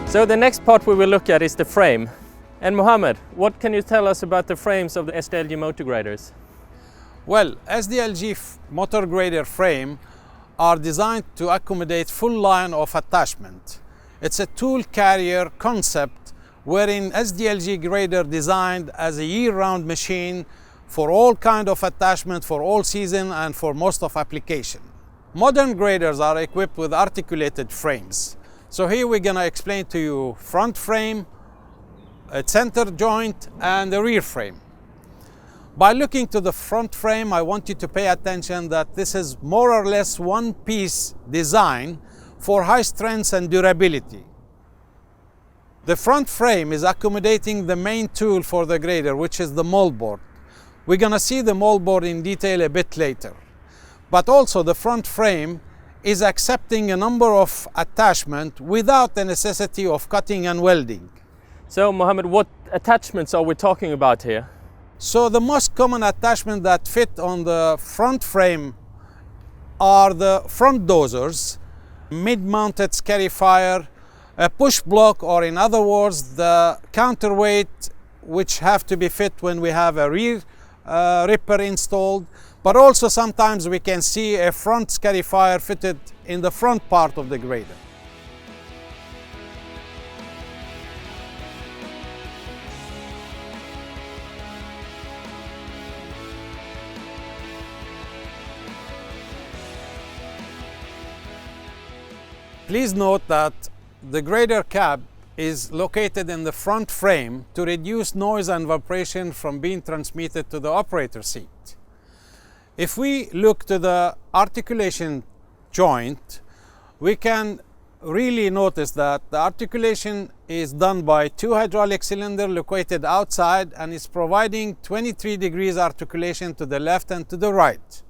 So the next part we will look at is the frame. And Mohammed, what can you tell us about the frames of the SDLG motor graders? Well, SDLG motor grader frame are designed to accommodate full line of attachment. It's a tool carrier concept wherein SDLG grader designed as a year-round machine for all kind of attachment for all season and for most of application. Modern graders are equipped with articulated frames. So here we're gonna explain to you front frame, a center joint and the rear frame. By looking to the front frame, I want you to pay attention that this is more or less one piece design for high strength and durability. The front frame is accommodating the main tool for the grader, which is the moldboard. We're gonna see the moldboard in detail a bit later. But also the front frame is accepting a number of attachments without the necessity of cutting and welding. So Mohammed, what attachments are we talking about here? So the most common attachment that fit on the front frame are the front dozers, mid-mounted scarifier, a push block, or in other words, the counterweight which have to be fit when we have a rear ripper installed. But also sometimes we can see a front scarifier fitted in the front part of the grader. Please note that the grader cab is located in the front frame to reduce noise and vibration from being transmitted to the operator seat. If we look to the articulation joint, we can really notice that the articulation is done by two hydraulic cylinders located outside and is providing 23 degrees articulation to the left and to the right.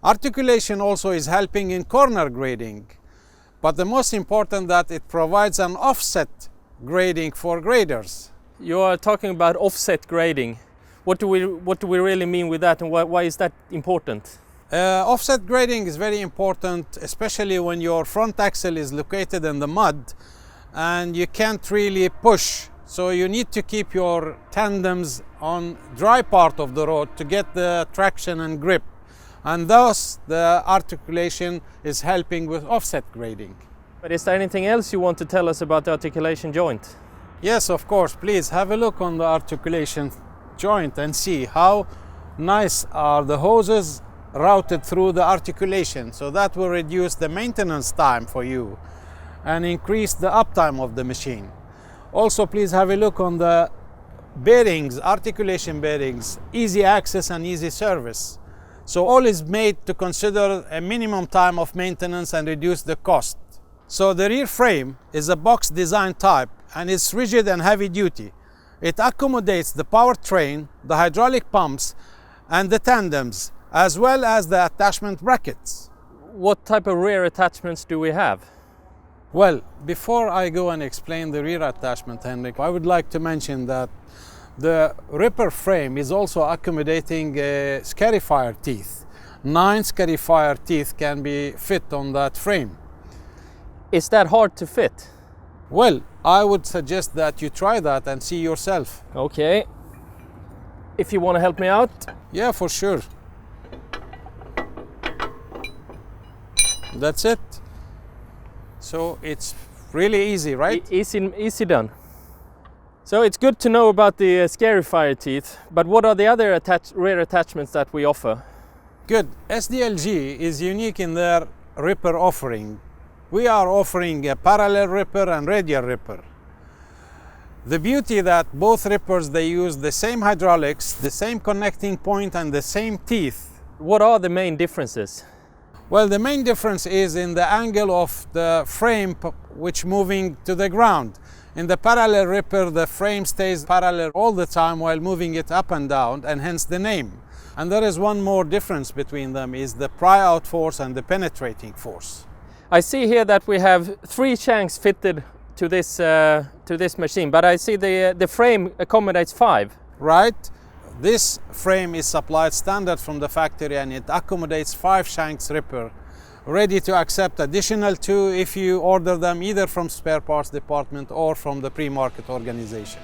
Articulation also is helping in corner grading, but the most important that it provides an offset grading for graders. You are talking about offset grading. What do we really mean with that, and why is that important? Offset grading is very important, especially when your front axle is located in the mud and you can't really push. So you need to keep your tandems on dry part of the road to get the traction and grip. And thus the articulation is helping with offset grading. But is there anything else you want to tell us about the articulation joint? Yes, of course. Please have a look on the articulation joint and see how nice are the hoses routed through the articulation. So that will reduce the maintenance time for you and increase the uptime of the machine. Also, please have a look on the bearings, articulation bearings, easy access and easy service. So all is made to consider a minimum time of maintenance and reduce the cost. So the rear frame is a box design type and is rigid and heavy duty. It accommodates the powertrain, the hydraulic pumps and the tandems, as well as the attachment brackets. What type of rear attachments do we have? Well, before I go and explain the rear attachment, Henrik, I would like to mention that the ripper frame is also accommodating scarifier teeth. 9 scarifier teeth can be fit on that frame. Is that hard to fit? Well, I would suggest that you try that and see yourself. Okay. If you want to help me out? Yeah, for sure. That's it. So it's really easy, right? Easy done. So it's good to know about the scarifier teeth, but what are the other rear attachments that we offer? Good. SDLG is unique in their ripper offering. We are offering a parallel ripper and radial ripper. The beauty that both rippers, they use the same hydraulics, the same connecting point and the same teeth. What are the main differences? Well, the main difference is in the angle of the frame which moving to the ground. In the parallel ripper, the frame stays parallel all the time while moving it up and down, and hence the name. And there is one more difference between them, is the pry-out force and the penetrating force. I see here that we have 3 shanks fitted to this machine, but I see the frame accommodates 5. Right. This frame is supplied standard from the factory and it accommodates 5 shanks ripper ready to accept additional 2 if you order them either from spare parts department or from the pre-market organization.